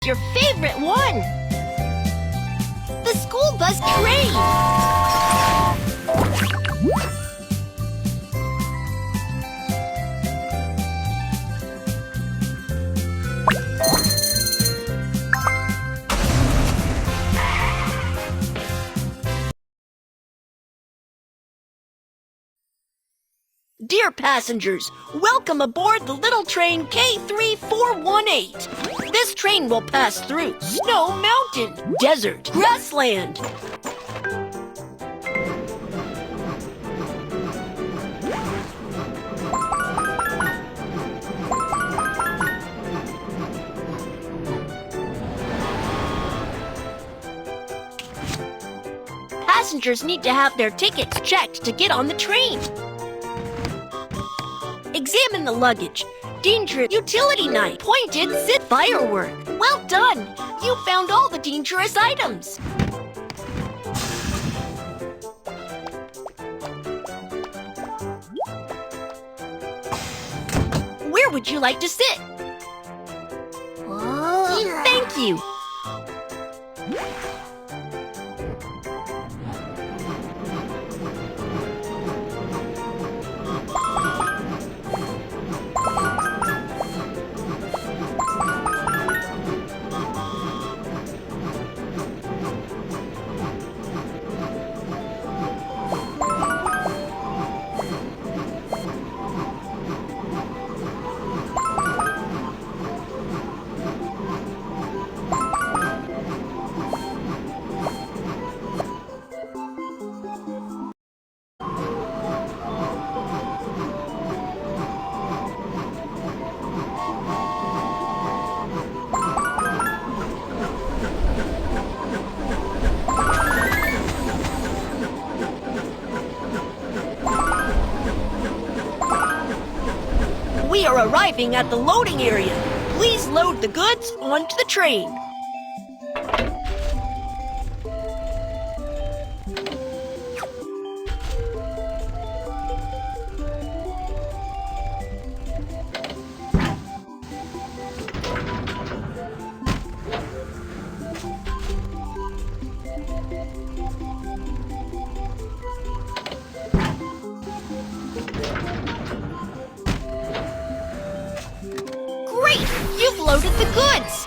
picked your favorite one! The school bus train! Dear passengers, welcome aboard the little train K3418. This train will pass through Snow Mountain, desert, grassland. Passengers need to have their tickets checked to get on the train. Examine the luggage. Dangerous utility knife. Pointed sit firework. Well done! You found all the dangerous items. Where would you like to sit? Thank you. We are arriving at the loading area. Please load the goods onto the train. Great! You've loaded the goods!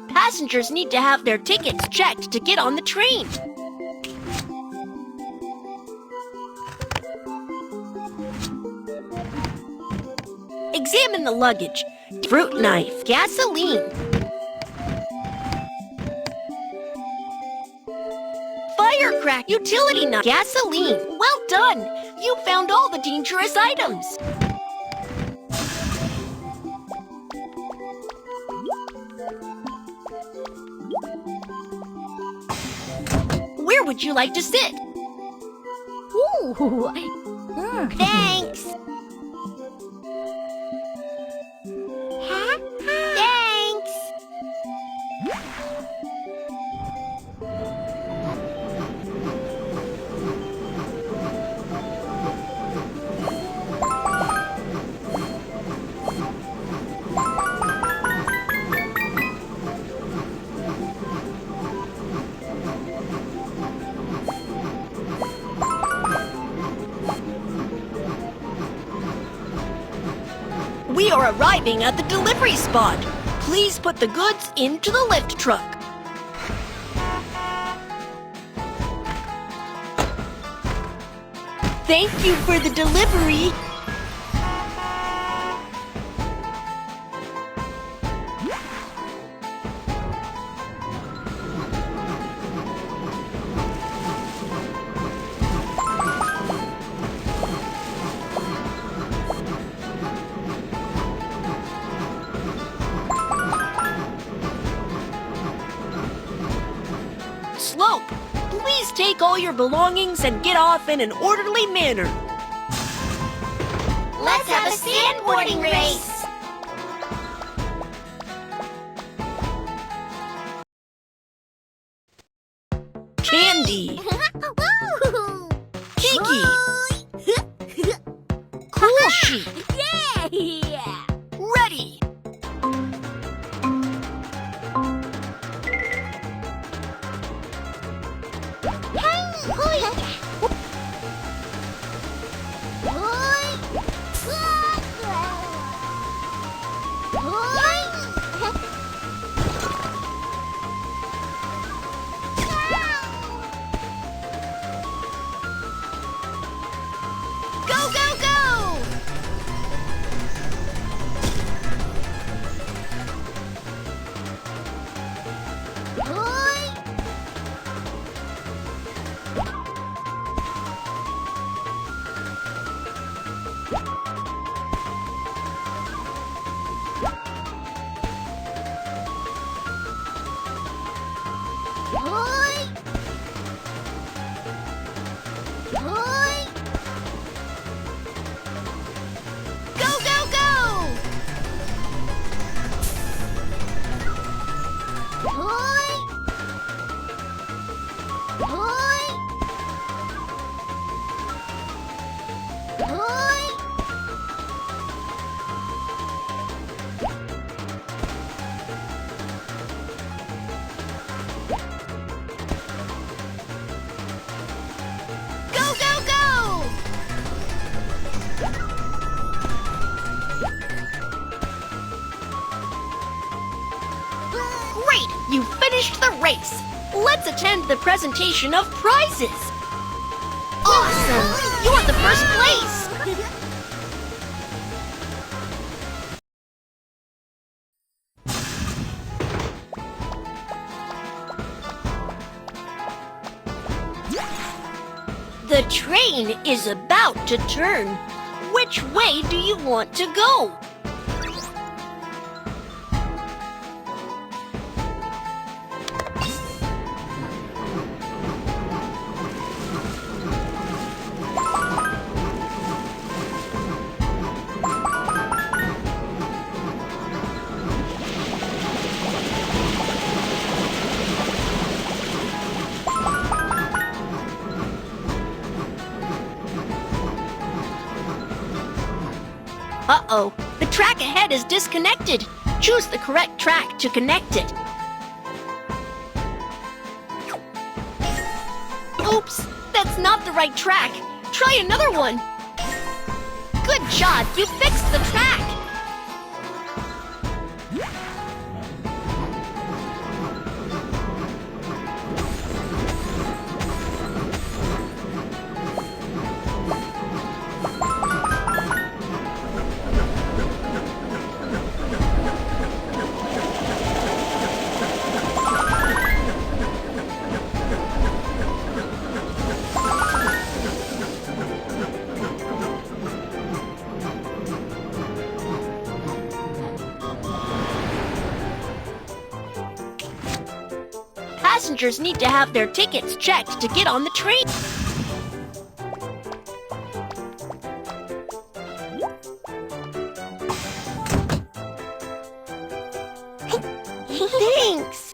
Passengers need to have their tickets checked to get on the train. Examine the luggage. Fruit knife, gasoline. Firecracker, utility knife, gasoline. Well done! You found all the dangerous items. Where would you like to sit? Ooh. Thanks! Huh? Thanks! We are arriving at the delivery spot. Please put the goods into the lift truck. Thank you for the delivery. slope. Please take all your belongings and get off in an orderly manner. Let's have a sandboarding race. Candy, Kiki, Cool Sheep, Yeah! ready. Go, go, go! Go, go, go! Go, go, go! Great, you finished the race. Let's attend the presentation of prizes. Awesome, you're the first place. The train is about to turn. Which way do you want to go? Uh-oh, the track ahead is disconnected. Choose the correct track to connect it. Oops, that's not the right track. Try another one. Good job, you fixed the track. Passengers need to have their tickets checked to get on the train. Thanks.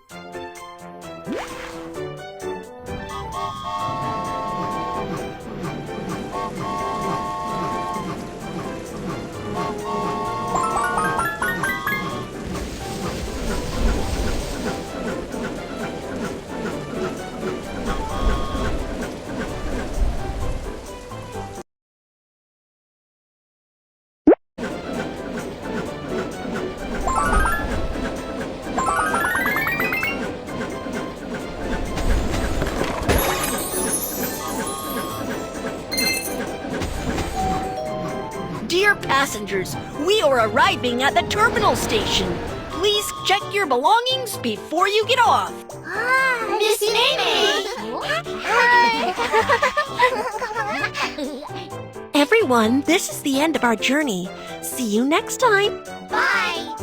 Dear passengers, we are arriving at the terminal station. Please check your belongings before you get off. Miss Nene! Everyone, this is the end of our journey. See you next time. Bye!